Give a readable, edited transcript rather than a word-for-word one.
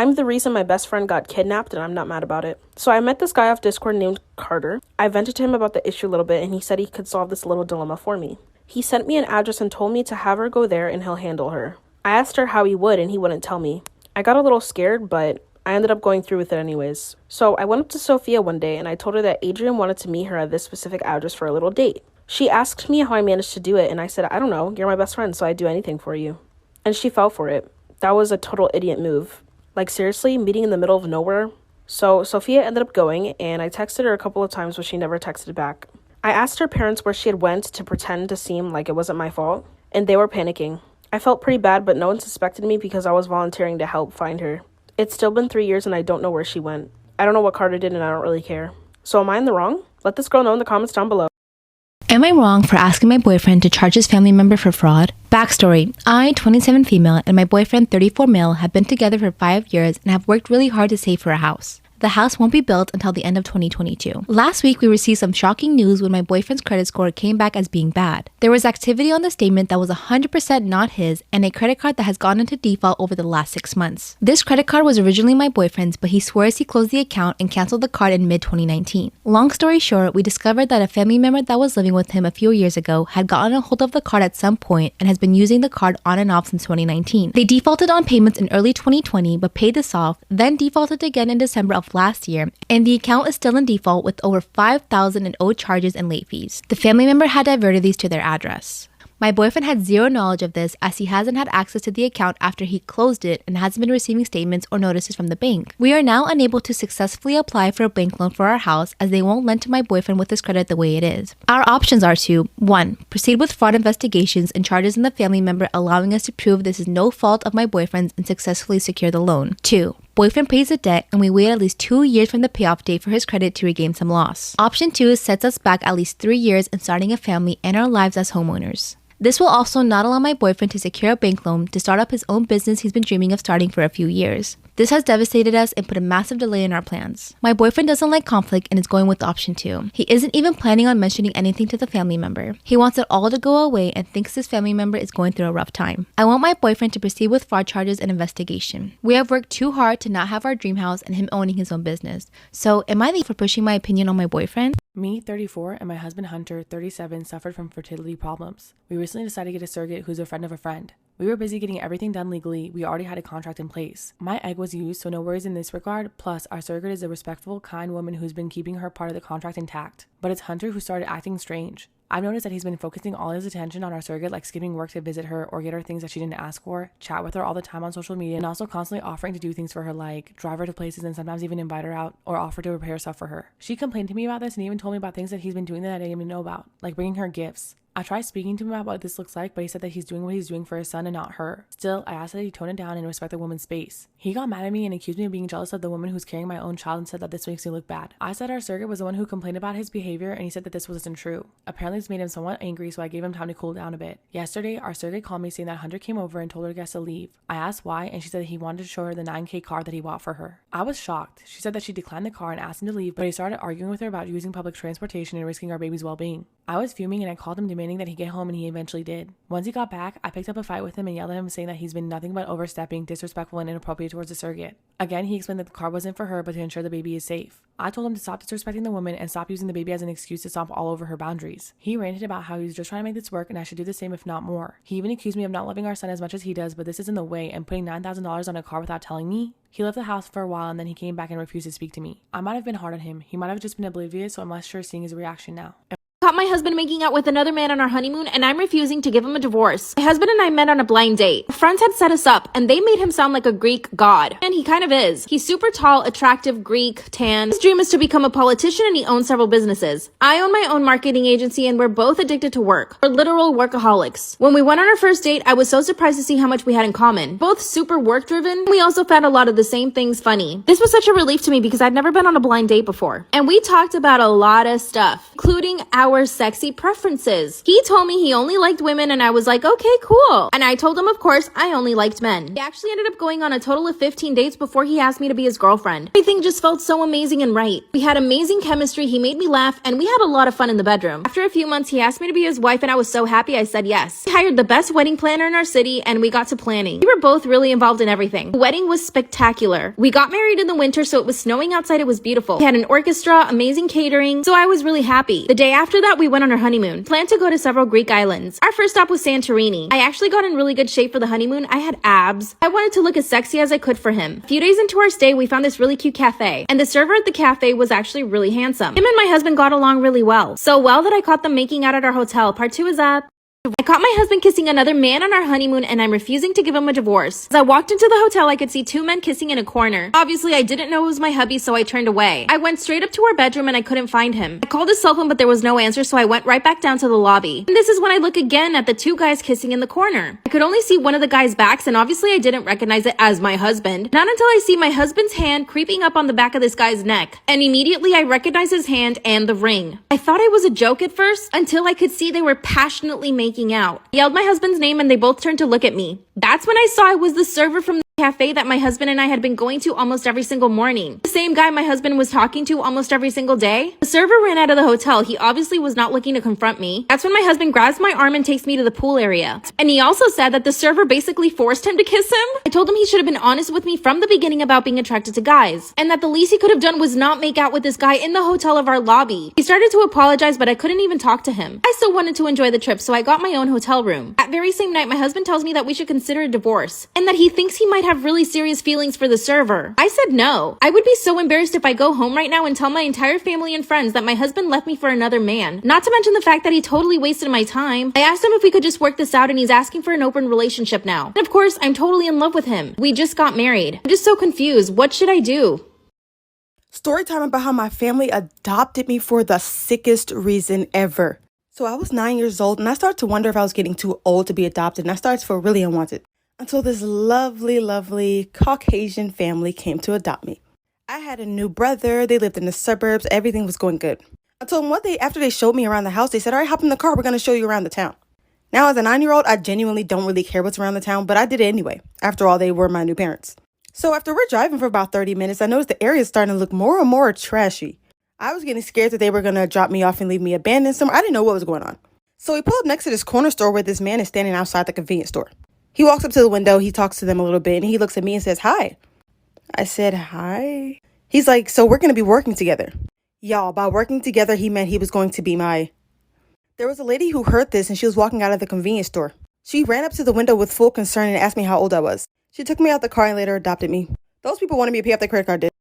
I'm the reason my best friend got kidnapped, and I'm not mad about it. So I met this guy off Discord named Carter. I vented to him about the issue a little bit, and he said he could solve this little dilemma for me. He sent me an address and told me to have her go there and he'll handle her. I asked her how he would, and he wouldn't tell me. I got a little scared, but I ended up going through with it anyways. So I went up to Sophia one day and I told her that Adrian wanted to meet her at this specific address for a little date. She asked me how I managed to do it, and I said, I don't know, you're my best friend, so I'd do anything for you. And she fell for it. That was a total idiot move. Like, seriously, meeting in the middle of nowhere? So Sophia ended up going, and I texted her a couple of times, but she never texted back. I asked her parents where she had went to pretend to seem like it wasn't my fault, and they were panicking. I felt pretty bad, but no one suspected me because I was volunteering to help find her. It's still been 3 years and I don't know where she went. I don't know what Carter did and I don't really care. So am I in the wrong? Let this girl know in the comments down below. Am I wrong for asking my boyfriend to charge his family member for fraud? Backstory: I, 27 female, and my boyfriend, 34 male, have been together for 5 years and have worked really hard to save for a house. The house won't be built until the end of 2022. Last week, we received some shocking news when my boyfriend's credit score came back as being bad. There was activity on the statement that was 100% not his and a credit card that has gone into default over the last 6 months. This credit card was originally my boyfriend's, but he swears he closed the account and canceled the card in mid-2019. Long story short, we discovered that a family member that was living with him a few years ago had gotten a hold of the card at some point and has been using the card on and off since 2019. They defaulted on payments in early 2020 but paid this off, then defaulted again in December of last year, and the account is still in default with over $5,000 in owed charges and late fees. The family member had diverted these to their address. My boyfriend had zero knowledge of this as he hasn't had access to the account after he closed it and hasn't been receiving statements or notices from the bank. We are now unable to successfully apply for a bank loan for our house as they won't lend to my boyfriend with his credit the way it is. Our options are to 1. Proceed with fraud investigations and charges in the family member, allowing us to prove this is no fault of my boyfriend's and successfully secure the loan. 2. Boyfriend pays the debt and we wait at least 2 years from the payoff date for his credit to regain some loss. Option 2 sets us back at least 3 years in starting a family and our lives as homeowners. This will also not allow my boyfriend to secure a bank loan to start up his own business he's been dreaming of starting for a few years. This has devastated us and put a massive delay in our plans. My boyfriend doesn't like conflict and is going with option 2. He isn't even planning on mentioning anything to the family member. He wants it all to go away and thinks this family member is going through a rough time. I want my boyfriend to proceed with fraud charges and investigation. We have worked too hard to not have our dream house and him owning his own business. So am I the for pushing my opinion on my boyfriend? Me, 34, and my husband Hunter, 37, suffered from fertility problems. We recently decided to get a surrogate who's a friend of a friend. We were busy getting everything done legally. We already had a contract in place. My egg was used, so no worries in this regard. Plus, our surrogate is a respectful, kind woman who's been keeping her part of the contract intact. But it's Hunter who started acting strange. I've noticed that he's been focusing all his attention on our surrogate, like skipping work to visit her or get her things that she didn't ask for, chat with her all the time on social media, and also constantly offering to do things for her, like drive her to places and sometimes even invite her out or offer to repair stuff for her. She complained to me about this and even told me about things that he's been doing that I didn't even know about, like bringing her gifts. I tried speaking to him about what this looks like, but he said that he's doing what he's doing for his son and not her. Still, I asked that he tone it down and respect the woman's space. He got mad at me and accused me of being jealous of the woman who's carrying my own child and said that this makes me look bad. I said our surrogate was the one who complained about his behavior and he said that this wasn't true. Apparently this made him somewhat angry, so I gave him time to cool down a bit. Yesterday, our surrogate called me saying that Hunter came over and told her guests to leave. I asked why and she said that he wanted to show her the $9,000 car that he bought for her. I was shocked. She said that she declined the car and asked him to leave, but he started arguing with her about using public transportation and risking our baby's well-being. I was fuming and I called him demanding that he get home and he eventually did. Once he got back, I picked up a fight with him and yelled at him saying that he's been nothing but overstepping, disrespectful, and inappropriate towards the surrogate. Again, he explained that the car wasn't for her but to ensure the baby is safe. I told him to stop disrespecting the woman and stop using the baby as an excuse to stomp all over her boundaries. He ranted about how he was just trying to make this work and I should do the same if not more. He even accused me of not loving our son as much as he does, but this is in the way and putting $9,000 on a car without telling me. He left the house for a while and then he came back and refused to speak to me. I might have been hard on him. He might have just been oblivious, so I'm less sure seeing his reaction now. Caught my husband making out with another man on our honeymoon and I'm refusing to give him a divorce. My husband and I met on a blind date. Friends had set us up and they made him sound like a Greek god. And he kind of is. He's super tall, attractive, Greek, tan. His dream is to become a politician and he owns several businesses. I own my own marketing agency and we're both addicted to work. We're literal workaholics. When we went on our first date, I was so surprised to see how much we had in common. Both super work driven. We also found a lot of the same things funny. This was such a relief to me because I'd never been on a blind date before. And we talked about a lot of stuff, including our divorce sexy preferences. He told me he only liked women and I was like, okay, cool. And I told him, of course, I only liked men. He actually ended up going on a total of 15 dates before he asked me to be his girlfriend. Everything just felt so amazing and right. We had amazing chemistry, he made me laugh, and we had a lot of fun in the bedroom. After a few months, he asked me to be his wife and I was so happy I said yes. He hired the best wedding planner in our city and we got to planning. We were both really involved in everything. The wedding was spectacular. We got married in the winter, so it was snowing outside. It was beautiful. We had an orchestra, amazing catering, so I was really happy. The day after that, we went on our honeymoon. Planned to go to several Greek islands. Our first stop was Santorini. I actually got in really good shape for the honeymoon. I had abs. I wanted to look as sexy as I could for him. A few days into our stay, we found this really cute cafe, and the server at the cafe was actually really handsome. Him and my husband got along really well. So well that I caught them making out at our hotel. Part 2 is up. I caught my husband kissing another man on our honeymoon and I'm refusing to give him a divorce. As I walked into the hotel, I could see 2 men kissing in a corner. Obviously, I didn't know it was my hubby, so I turned away. I went straight up to our bedroom and I couldn't find him. I called his cell phone, but there was no answer, so I went right back down to the lobby. And this is when I look again at the 2 guys kissing in the corner. I could only see one of the guys' backs, and obviously I didn't recognize it as my husband. Not until I see my husband's hand creeping up on the back of this guy's neck. And immediately I recognize his hand and the ring. I thought it was a joke at first, until I could see they were passionately making out. I yelled my husband's name and they both turned to look at me. That's when I saw it was the server from the cafe that my husband and I had been going to almost every single morning. The same guy my husband was talking to almost every single day. The server ran out of the hotel. He obviously was not looking to confront me. That's when my husband grabs my arm and takes me to the pool area. And he also said that the server basically forced him to kiss him. I told him he should have been honest with me from the beginning about being attracted to guys, and that the least he could have done was not make out with this guy in the hotel of our lobby. He started to apologize, but I couldn't even talk to him. I still wanted to enjoy the trip, so I got my own hotel room. That very same night, my husband tells me that we should consider a divorce, and that he thinks he might have really serious feelings for the server. I said no. I would be so embarrassed if I go home right now and tell my entire family and friends that my husband left me for another man. Not to mention the fact that he totally wasted my time. I asked him if we could just work this out, and he's asking for an open relationship now. And of course, I'm totally in love with him. We just got married. I'm just so confused. What should I do? Story time about how my family adopted me for the sickest reason ever. So I was 9 years old and I started to wonder if I was getting too old to be adopted, and I started to feel really unwanted. Until this lovely Caucasian family came to adopt me. I had a new brother, they lived in the suburbs, everything was going good. Until one day after they showed me around the house, they said, all right, hop in the car, we're going to show you around the town. Now as a 9-year-old, I genuinely don't really care what's around the town, but I did it anyway. After all, they were my new parents. So after we're driving for about 30 minutes, I noticed the area is starting to look more and more trashy. I was getting scared that they were going to drop me off and leave me abandoned somewhere. I didn't know what was going on. So we pull up next to this corner store where this man is standing outside the convenience store. He walks up to the window, he talks to them a little bit, and he looks at me and says, hi. I said, hi. He's like, so we're going to be working together. Y'all, by working together, he meant he was going to be my... There was a lady who heard this and she was walking out of the convenience store. She ran up to the window with full concern and asked me how old I was. She took me out the car and later adopted me. Those people wanted me to pay off their credit card debt.